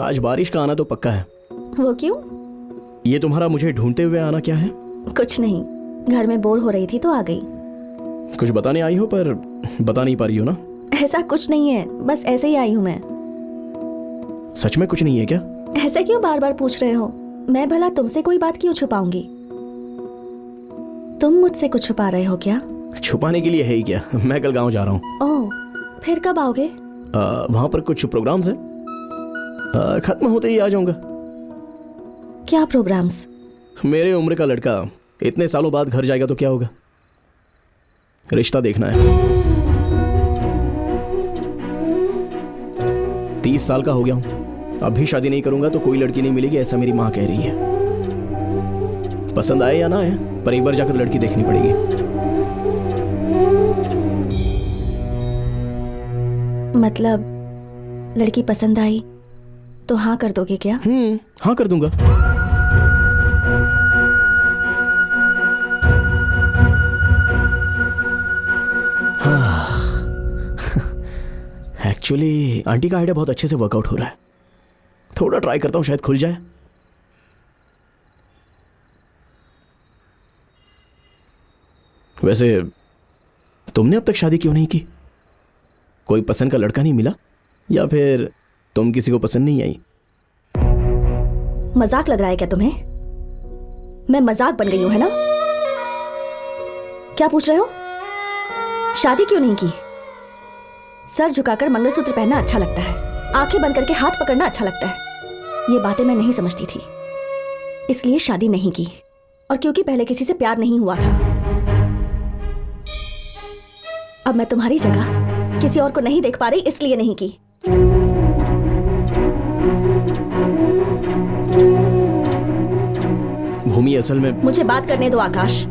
आज बारिश का आना तो पक्का है। वो क्यों? ये तुम्हारा मुझे ढूंढते हुए आना क्या है? कुछ नहीं, घर में बोर हो रही थी तो आ गई। कुछ बताने आई हो पर बता नहीं पा रही हो ना? ऐसा कुछ नहीं है, बस ऐसे ही आई हूँ मैं। सच में कुछ नहीं है क्या? ऐसे क्यों बार बार पूछ रहे हो? मैं भला तुमसे कोई बात क्यों छुपाऊंगी? तुम मुझसे कुछ छुपा रहे हो क्या? छुपाने के लिए है ही क्या, मैं कल गांव जा रहा हूँ। ओह, फिर कब आओगे? वहां पर कुछ प्रोग्राम्स है, खत्म होते ही आ जाऊंगा। क्या प्रोग्राम्स? मेरे उम्र का लड़का इतने सालों बाद घर जाएगा तो क्या होगा? रिश्ता देखना है। 30 साल का हो गया हूं, अब भी शादी नहीं करूंगा तो कोई लड़की नहीं मिलेगी, ऐसा मेरी माँ कह रही है। पसंद आए या ना आए, पर एक बार जाकर लड़की देखनी पड़ेगी। मतलब लड़की पसंद आई तो हाँ कर दोगे क्या? हाँ कर दूंगा। एक्चुअली आंटी का आइडिया बहुत अच्छे से वर्कआउट हो रहा है, थोड़ा ट्राई करता हूँ, शायद खुल जाए। वैसे तुमने अब तक शादी क्यों नहीं की? कोई पसंद का लड़का नहीं मिला या फिर तुम किसी को पसंद नहीं आई? मजाक लग रहा है क्या तुम्हें? मैं मजाक बन गई हूं, है ना? क्या पूछ रहे हो? शादी क्यों नहीं की? सर झुकाकर मंगलसूत्र पहनना अच्छा लगता है, आंखें बंद करके हाथ पकड़ना अच्छा लगता है। ये बातें मैं नहीं समझती थी, इसलिए शादी नहीं की। और क्योंकि पहले किसी से प्यार नहीं हुआ था। अब मैं तुम्हारी जगह किसी और को नहीं देख पा रही, इसलिए नहीं की। भूमि, असल में मुझे बात करने दो आकाश,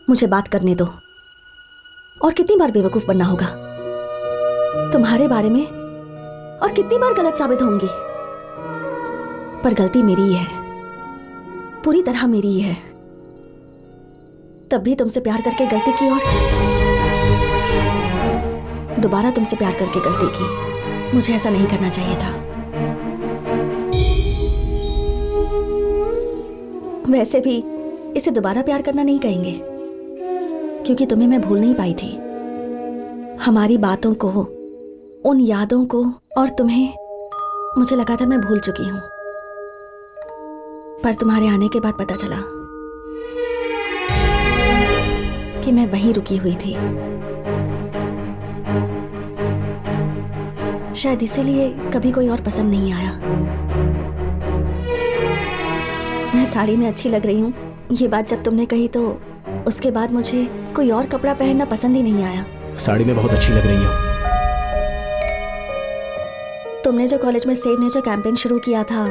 मुझे बात करने दो। और कितनी बार बेवकूफ बनना होगा तुम्हारे बारे में, और कितनी बार गलत साबित होंगी। पर गलती मेरी ही है, पूरी तरह मेरी ही है। तब भी तुमसे प्यार करके गलती की और दोबारा तुमसे प्यार करके गलती की। मुझे ऐसा नहीं करना चाहिए था। वैसे भी इसे दोबारा प्यार करना नहीं कहेंगे, क्योंकि तुम्हें मैं भूल नहीं पाई थी। हमारी बातों को, उन यादों को, और तुम्हें मुझे लगा था मैं भूल चुकी हूं। पर तुम्हारे आने के बाद पता चला कि मैं वहीं रुकी हुई थी। शायद इसीलिए कभी कोई और पसंद नहीं आया। मैं साड़ी में अच्छी लग रही हूँ, ये बात जब तुमने कही तो उसके बाद मुझे कोई और कपड़ा पहनना पसंद ही नहीं आया। साड़ी में बहुत अच्छी लग रही हो। तुमने जो कॉलेज में सेव नेचर कैंपेन शुरू किया था,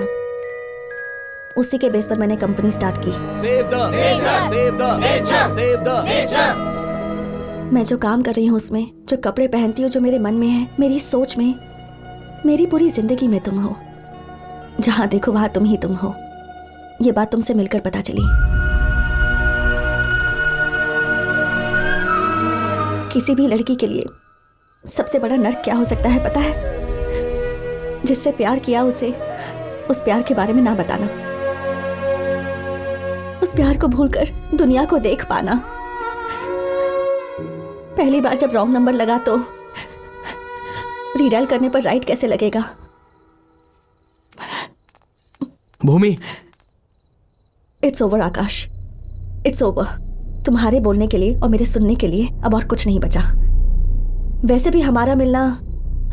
उसी के बेस पर मैंने कंपनी स्टार्ट की। Save the nature, save the nature, save the nature. मैं जो काम कर रही हूँ उसमें, जो कपड़े पहनती हूँ, जो मेरे मन में है, मेरी सोच में, मेरी पूरी जिंदगी में तुम हो। जहां देखो वहां तुम ही तुम हो। ये बात तुमसे मिलकर पता चली। किसी भी लड़की के लिए सबसे बड़ा नर्क क्या हो सकता है पता है? जिससे प्यार किया उसे उस प्यार के बारे में ना बताना, उस प्यार को भूलकर दुनिया को देख पाना। पहली बार जब रॉन्ग नंबर लगा तो रीडायल करने पर राइट कैसे लगेगा? Bhoomi, it's over Aakash, it's over. तुम्हारे बोलने के लिए और मेरे सुनने के लिए अब और कुछ नहीं बचा। वैसे भी हमारा मिलना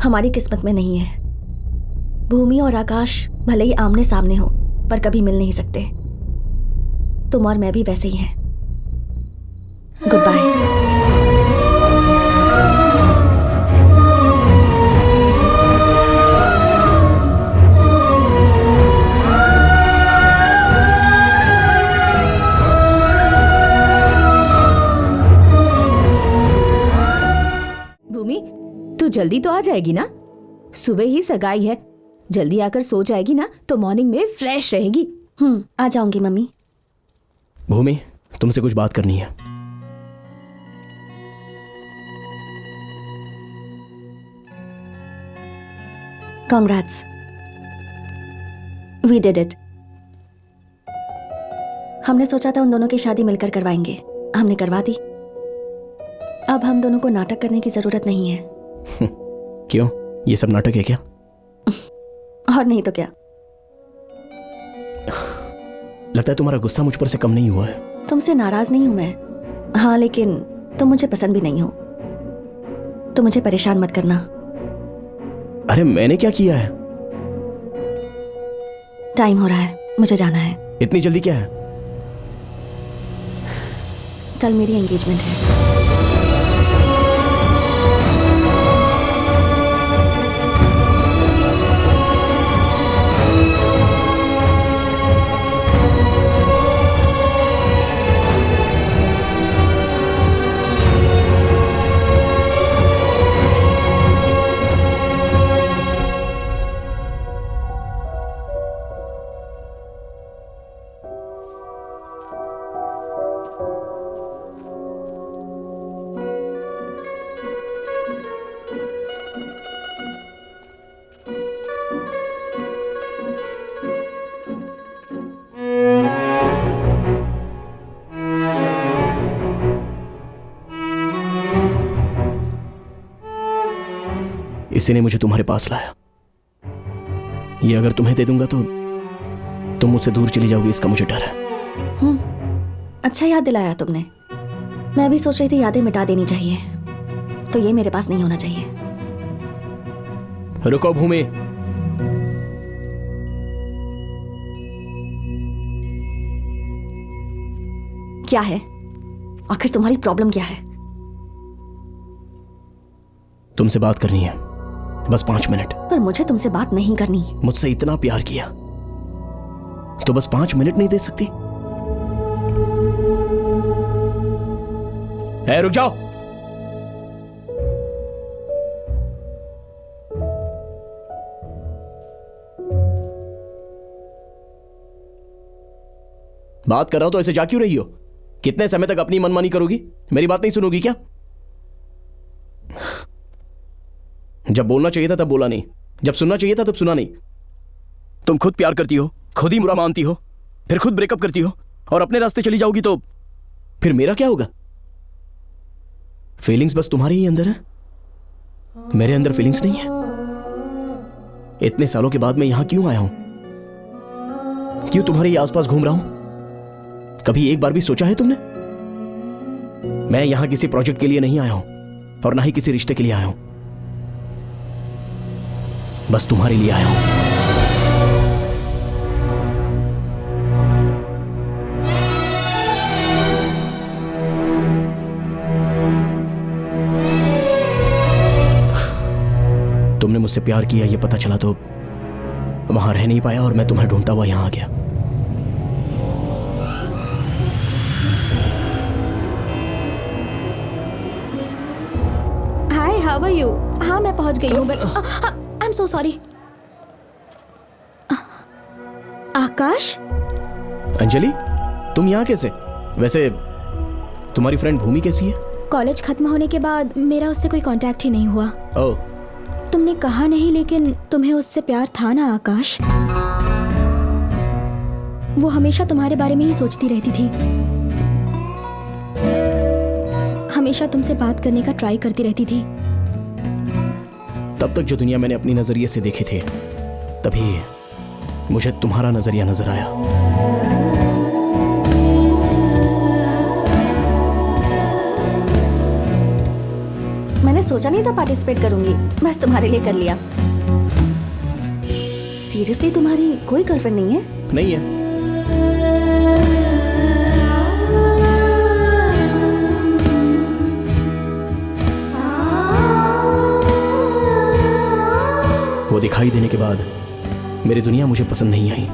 हमारी किस्मत में नहीं है। भूमि और आकाश भले ही आमने सामने हो, पर कभी मिल नहीं सकते। तुम और मैं भी वैसे ही हैं। Good bye. भूमि, तू जल्दी तो आ जाएगी ना? सुबह ही सगाई है, जल्दी आकर सो जाएगी ना तो मॉर्निंग में फ्रेश रहेगी। आ जाऊंगी मम्मी। भूमि, तुमसे कुछ बात करनी है। कांग्रेट्स। We did it. हमने सोचा था उन दोनों की शादी मिलकर करवाएंगे, हमने करवा दी। अब हम दोनों को नाटक करने की जरूरत नहीं है। क्यों, ये सब नाटक है क्या? और नहीं तो क्या। लगता है तुम्हारा गुस्सा मुझ पर से कम नहीं हुआ है। तुमसे नाराज नहीं हूं मैं, हाँ, लेकिन तुम मुझे पसंद भी नहीं हो, तो मुझे परेशान मत करना। अरे मैंने क्या किया है? टाइम हो रहा है, मुझे जाना है। इतनी जल्दी क्या है? कल मेरी एंगेजमेंट है। इसी ने मुझे तुम्हारे पास लाया। ये अगर तुम्हें दे दूंगा तो तुम मुझसे दूर चली जाओगी, इसका मुझे डर है। अच्छा याद दिलाया तुमने। मैं भी सोच रही थी यादें मिटा देनी चाहिए, तो ये मेरे पास नहीं होना चाहिए। रुको भूमि। क्या है आखिर तुम्हारी प्रॉब्लम क्या है? तुमसे बात करनी है, बस 5 मिनट। पर मुझे तुमसे बात नहीं करनी। मुझसे इतना प्यार किया तो बस 5 मिनट नहीं दे सकती? है, रुक जाओ। बात कर रहा हूं तो ऐसे जा क्यों रही हो? कितने समय तक अपनी मनमानी करोगी? मेरी बात नहीं सुनोगी क्या? जब बोलना चाहिए था तब बोला नहीं, जब सुनना चाहिए था तब सुना नहीं। तुम खुद प्यार करती हो, खुद ही बुरा मानती हो, फिर खुद ब्रेकअप करती हो और अपने रास्ते चली जाओगी तो फिर मेरा क्या होगा? फीलिंग्स बस तुम्हारे ही अंदर है, मेरे अंदर फीलिंग्स नहीं है। इतने सालों के बाद मैं यहां क्यों आया हूं? क्यों तुम्हारे ही आसपास घूम रहा हूं? कभी एक बार भी सोचा है तुमने? मैं यहां किसी प्रोजेक्ट के लिए नहीं आया हूं और ना ही किसी रिश्ते के लिए आया हूं, बस तुम्हारे लिए आया हूं। तुमने मुझसे प्यार किया ये पता चला तो वहां रह नहीं पाया और मैं तुम्हें ढूंढता हुआ यहां आ गया। Hi, how are you? हाँ, मैं पहुंच गई हूँ बस। I am so sorry. Aakash, Anjali, तुम यहां कैसे? वैसे तुम्हारी फ्रेंड भूमि कैसी है? कॉलेज खत्म होने के बाद मेरा उससे कोई कांटेक्ट ही नहीं हुआ। ओह, तुमने कहा नहीं, लेकिन तुम्हें उससे प्यार था ना आकाश? वो हमेशा तुम्हारे बारे में ही सोचती रहती थी, हमेशा तुमसे बात करने का ट्राई करती रहती थी। तब तक जो दुनिया मैंने अपनी नजरिए से देखी थी, तभी मुझे तुम्हारा नजरिया नजर आया। मैंने सोचा नहीं था पार्टिसिपेट करूंगी, बस तुम्हारे लिए कर लिया। सीरियसली तुम्हारी कोई गर्लफ्रेंड नहीं है? नहीं है। वो दिखाई देने के बाद मेरी दुनिया मुझे पसंद नहीं आई।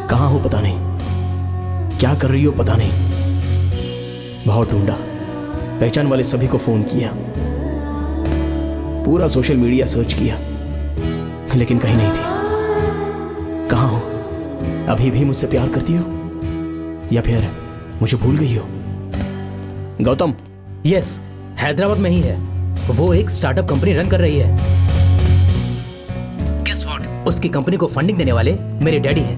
कहाँ हो पता नहीं, क्या कर रही हो पता नहीं। बहुत ढूंढा, पहचान वाले सभी को फोन किया, पूरा सोशल मीडिया सर्च किया, लेकिन कहीं नहीं थी। कहाँ हो? अभी भी मुझसे प्यार करती हो या फिर मुझे भूल गई हो? गौतम। यस, हैदराबाद में ही है। वो एक स्टार्टअप कंपनी रन कर रही है। Guess what? उसकी कंपनी को फंडिंग देने वाले मेरे डैडी हैं।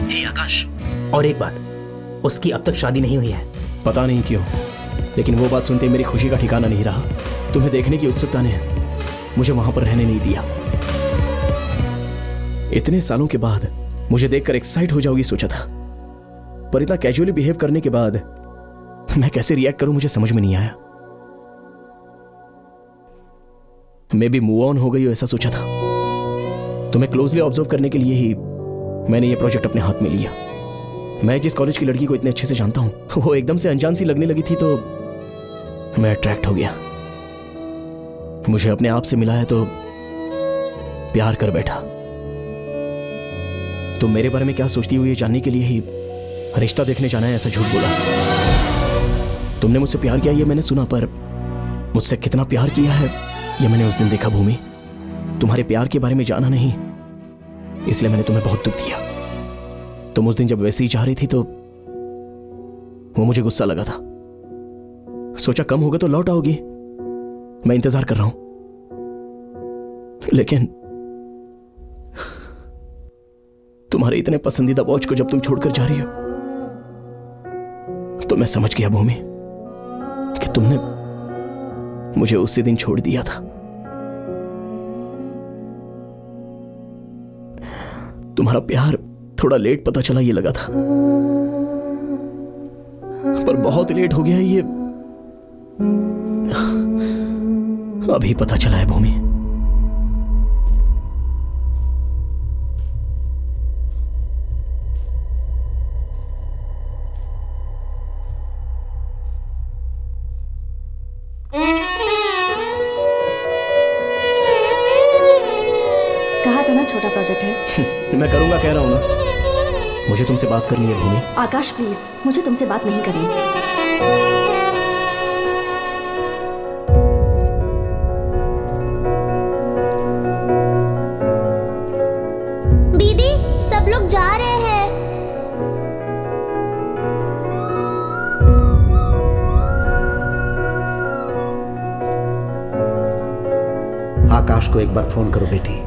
हे आकाश, और एक बात, उसकी अब तक शादी नहीं हुई है। पता नहीं क्यों, लेकिन वो बात सुनते ही मेरी खुशी का ठिकाना नहीं रहा। तुम्हें देखने की उत्सुकता ने मुझे वहां पर रहने नहीं दिया। इतने सालों के बाद मुझे देखकर एक्साइट हो जाओगी सोचा था, पर इतना कैजुअली बिहेव करने के बाद मैं कैसे रिएक्ट करूं मुझे समझ में नहीं आया। मैं भी मूव ऑन हो गई हूं ऐसा सोचा था। तुम्हें क्लोजली ऑब्जर्व करने के लिए ही मैंने ये प्रोजेक्ट अपने हाथ में लिया। मैं जिस कॉलेज की लड़की को इतने अच्छे से जानता हूं वो एकदम से अनजान सी लगने लगी थी, तो मैं अट्रैक्ट हो गया। मुझे अपने आप से मिलाया तो प्यार कर बैठा। तो मेरे बारे में क्या सोचती हुई ये जानने के लिए ही रिश्ता देखने जाना है ऐसा झूठ बोला। तुमने मुझसे प्यार किया ये मैंने सुना, पर मुझसे कितना प्यार किया है ये मैंने उस दिन देखा। भूमि, तुम्हारे प्यार के बारे में जाना नहीं, इसलिए मैंने तुम्हें बहुत दुख दिया। तुम उस दिन जब वैसे ही चाह रही थी तो वो मुझे गुस्सा लगा था। सोचा कम होगा तो लौट आओगी, मैं इंतजार कर रहा हूं। लेकिन तुम्हारे इतने पसंदीदा वॉच को जब तुम छोड़कर जा रही हो तो मैं समझ गया भूमि कि तुमने मुझे उसी दिन छोड़ दिया था। तुम्हारा प्यार थोड़ा लेट पता चला ये लगा था, पर बहुत लेट हो गया ये अभी पता चला है भूमि। कहा था ना छोटा प्रोजेक्ट है। मैं करूंगा कह रहा हूं ना, मुझे तुमसे बात करनी है भूमि। आकाश प्लीज, मुझे तुमसे बात नहीं करनी। दीदी, सब लोग जा रहे हैं। आकाश को एक बार फोन करो बेटी।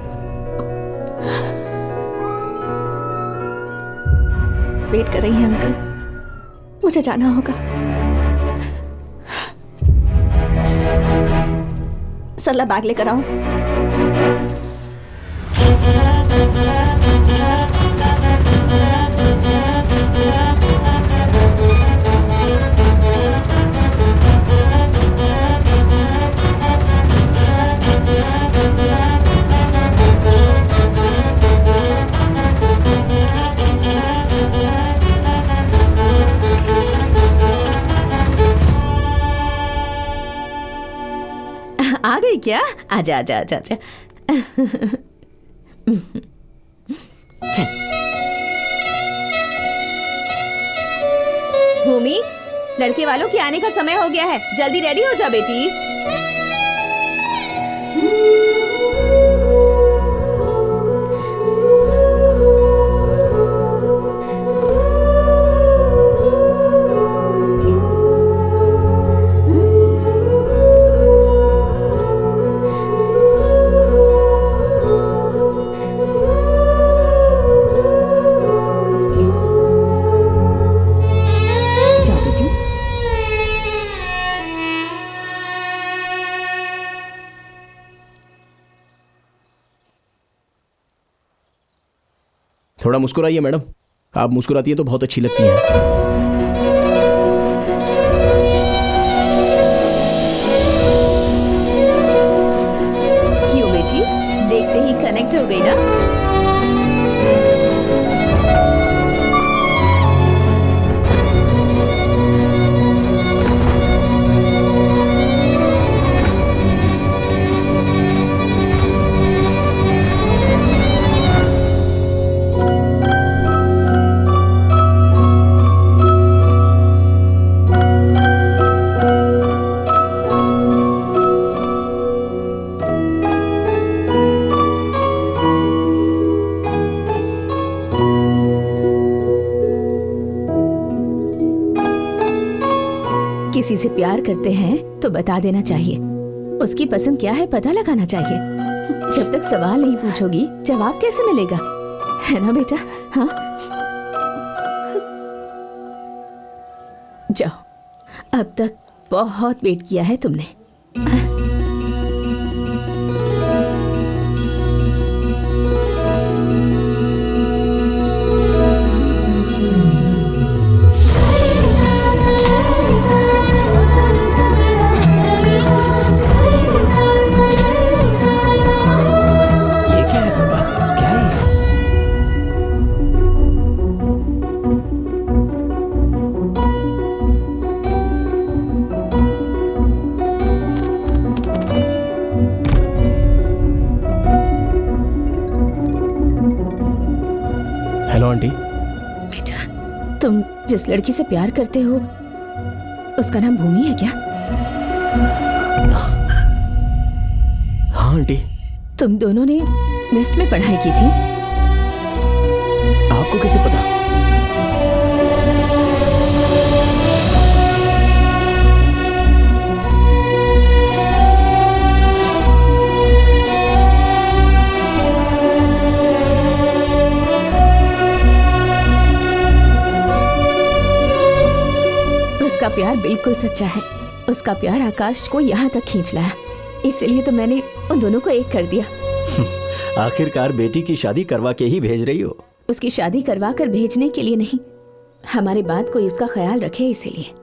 वेट कर रही हैं अंकल, मुझे जाना होगा। सरला बैग लेकर आओ। आ गई क्या? आजा आजा आजा आजा। चल भूमि, लड़के वालों के आने का समय हो गया है, जल्दी रेडी हो जा बेटी। थोड़ा मुस्कुराइए मैडम, आप मुस्कुराती हैं तो बहुत अच्छी लगती हैं। क्यों बेटी, देखते ही कनेक्ट हो गई ना? किसी से प्यार करते हैं तो बता देना चाहिए, उसकी पसंद क्या है पता लगाना चाहिए। जब तक सवाल नहीं पूछोगी जवाब कैसे मिलेगा, है ना बेटा? हाँ, जाओ, अब तक बहुत वेट किया है तुमने। ये क्या है पापा? क्या है ये? Hello aunty. बेटा, तुम जिस लड़की से प्यार करते हो उसका नाम भूमि है क्या? हाँ आंटी। तुम दोनों ने वेस्ट में पढ़ाई की थी? आपको कैसे पता? उसका प्यार बिल्कुल सच्चा है। उसका प्यार आकाश को यहाँ तक खींच लाया, इसलिए तो मैंने उन दोनों को एक कर दिया। आखिरकार बेटी की शादी करवा के ही भेज रही हो। उसकी शादी करवा कर भेजने के लिए नहीं, हमारे बाद कोई उसका ख्याल रखे इसीलिए।